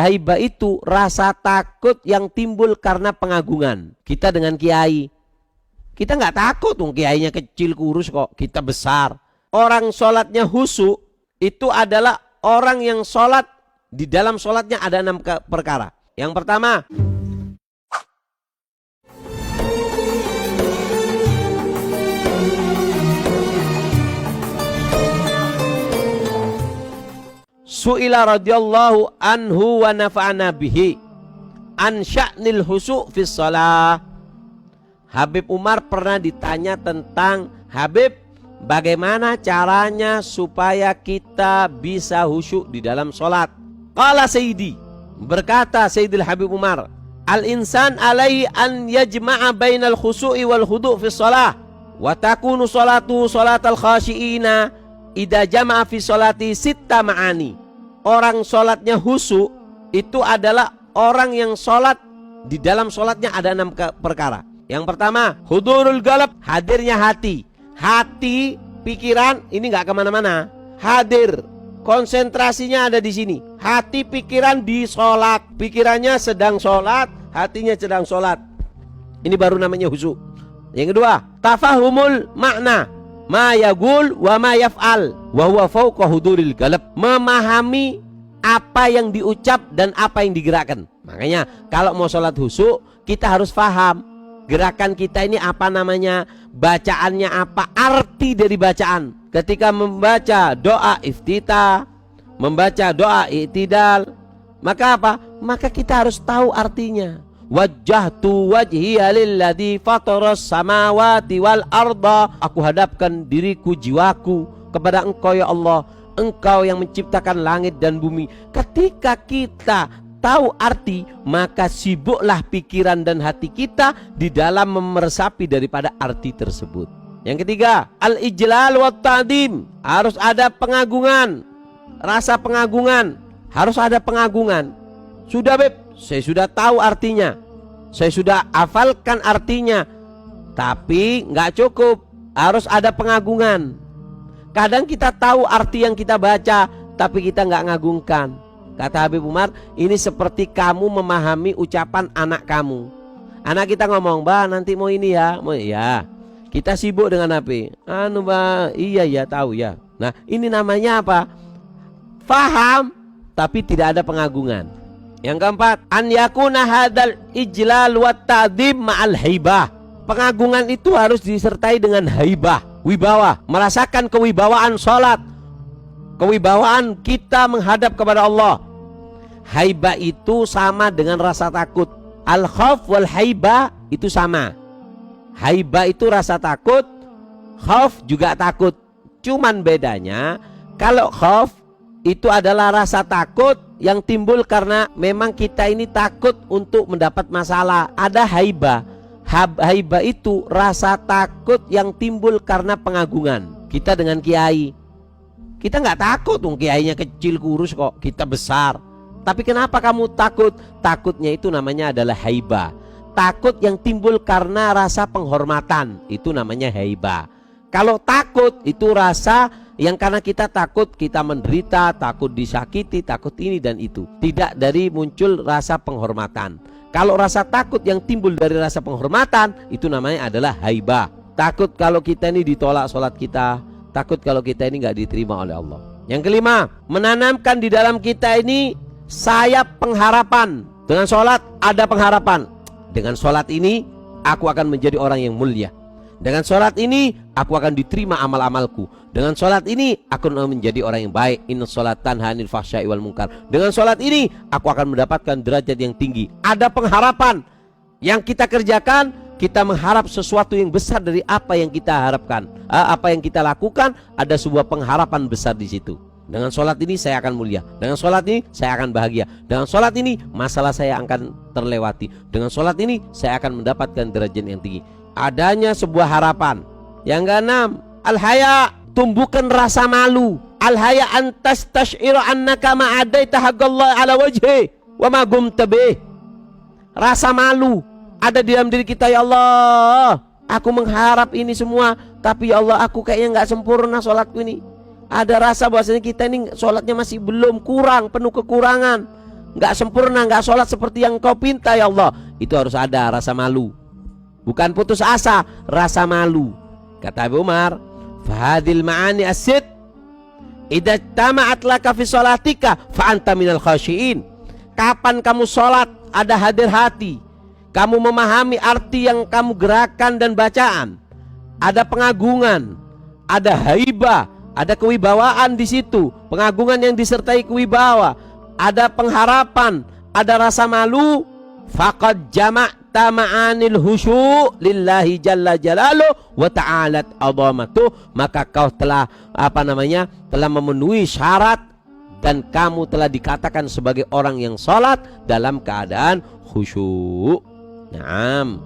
Haibah itu rasa takut yang timbul karena pengagungan. Kita dengan kiai, kita nggak takut, kiainya kecil kurus kok, kita besar. Orang sholatnya khusyuk itu adalah orang yang sholat, di dalam sholatnya ada 6 perkara. Yang pertama, Su'ila radhiyallahu anhu wa nafa'ana bihi an sya'nil khusyuk fis shalah. Habib Umar pernah ditanya tentang, Habib, bagaimana caranya supaya kita bisa khusyuk di dalam sholat? Qala Sayyidi, berkata Sayyidil Habib Umar, al-insan alaihi an yajma'a bainal khusyu'i wal khudu' fis shalah wa takunu sholatu sholatal khashi'ina idza jama'a fi sholati sitta ma'ani. Orang sholatnya khusyuk itu adalah orang yang sholat, di dalam sholatnya ada 6 perkara. Yang pertama, hudurul qalb, hadirnya hati. Hati, pikiran ini nggak kemana-mana, hadir, konsentrasinya ada di sini. Hati pikiran di sholat, pikirannya sedang sholat, hatinya sedang sholat. Ini baru namanya khusyuk. Yang kedua, tafahumul makna, ma yaqul wa ma yaf'al wa huwa fawqa huduril qalb, memahami apa yang diucap dan apa yang digerakkan. Makanya kalau mau sholat khusyuk kita harus paham gerakan kita ini apa namanya, bacaannya apa, arti dari bacaan. Ketika membaca doa iftitah, membaca doa i'tidal, maka apa? Maka kita harus tahu artinya. Wajjahtu wajhiya lilladzi fataras samawati wal arda, aku hadapkan diriku, jiwaku kepada Engkau ya Allah, Engkau yang menciptakan langit dan bumi. Ketika kita tahu arti, maka sibuklah pikiran dan hati kita di dalam meresapi daripada arti tersebut. Yang ketiga, al-ijlal wa ta'dim, harus ada pengagungan, rasa pengagungan, harus ada pengagungan. Sudah Beb, saya sudah tahu artinya, saya sudah hafalkan artinya, tapi nggak cukup, harus ada pengagungan. Kadang kita tahu arti yang kita baca, tapi kita nggak ngagungkan. Kata Habib Umar, ini seperti kamu memahami ucapan anak kamu. Anak kita ngomong, "Mbak, nanti mau ini ya." Mau ya. Kita sibuk dengan HP. Anu, Mbak, iya ya, tahu ya. Nah, ini namanya apa? Faham, tapi tidak ada pengagungan. Yang keempat, an yakuna hadzal ijlal wa ta'dzim ma'al haibah. Pengagungan itu harus disertai dengan haibah, wibawa, merasakan kewibawaan salat, kewibawaan kita menghadap kepada Allah. Haibah itu sama dengan rasa takut. Al-khauf wal haibah itu sama. Haibah itu rasa takut, khauf juga takut. Cuman bedanya, kalau khauf itu adalah rasa takut yang timbul karena memang kita ini takut untuk mendapat masalah. Ada haibah. Haibah itu rasa takut yang timbul karena pengagungan. Kita dengan kiai, kita nggak takut, kiainya kecil kurus kok, kita besar. Tapi kenapa kamu takut? Takutnya itu namanya adalah haibah. Takut yang timbul karena rasa penghormatan, itu namanya haibah. Kalau takut itu rasa yang karena kita takut kita menderita, takut disakiti, takut ini dan itu, tidak dari muncul rasa penghormatan. Kalau rasa takut yang timbul dari rasa penghormatan, itu namanya adalah haibah. Takut kalau kita ini ditolak sholat kita, takut kalau kita ini nggak diterima oleh Allah. Yang kelima, menanamkan di dalam kita ini sayap pengharapan. Dengan sholat ada pengharapan. Dengan sholat ini aku akan menjadi orang yang mulia. Dengan sholat ini aku akan diterima amal-amalku. Dengan sholat ini aku akan menjadi orang yang baik. Inna sholat tanha 'anil fahsya'i wal munkar. Dengan sholat ini aku akan mendapatkan derajat yang tinggi. Ada pengharapan. Yang kita kerjakan, kita mengharap sesuatu yang besar dari apa yang kita harapkan. Apa yang kita lakukan, ada sebuah pengharapan besar di situ. Dengan sholat ini saya akan mulia. Dengan sholat ini saya akan bahagia. Dengan sholat ini masalah saya akan terlewati. Dengan sholat ini saya akan mendapatkan derajat yang tinggi. Adanya sebuah harapan. Yang keenam, al-haya, tumbuhkan rasa malu. Al-haya antas tash'ira annaka ma'adaita haqqallah ala wajhi wa ma gumta bih. Rasa malu ada di dalam diri kita. Ya Allah, aku mengharap ini semua, tapi ya Allah, aku kayaknya nggak sempurna sholatku ini. Ada rasa bahwasanya kita ini sholatnya masih belum, kurang, penuh kekurangan. nggak sempurna, nggak sholat seperti yang kau pinta ya Allah. Itu harus ada rasa malu. Bukan putus asa, rasa malu. Kata Abu Umar, fahadil ma'ani asid idza tama'at laka fi sholatika fa anta minal khashiin. Kapan kamu sholat ada hadir hati, kamu memahami arti yang kamu gerakan dan bacaan, ada pengagungan, ada haibah, ada kewibawaan di situ, pengagungan yang disertai kewibawa, ada pengharapan, ada rasa malu, faqad jama'ta ma'anil husyu' lillahi jalla jalaluh wa ta'alat 'azamatuh, maka kau telah telah memenuhi syarat dan kamu telah dikatakan sebagai orang yang sholat dalam keadaan khusyuk. Naam.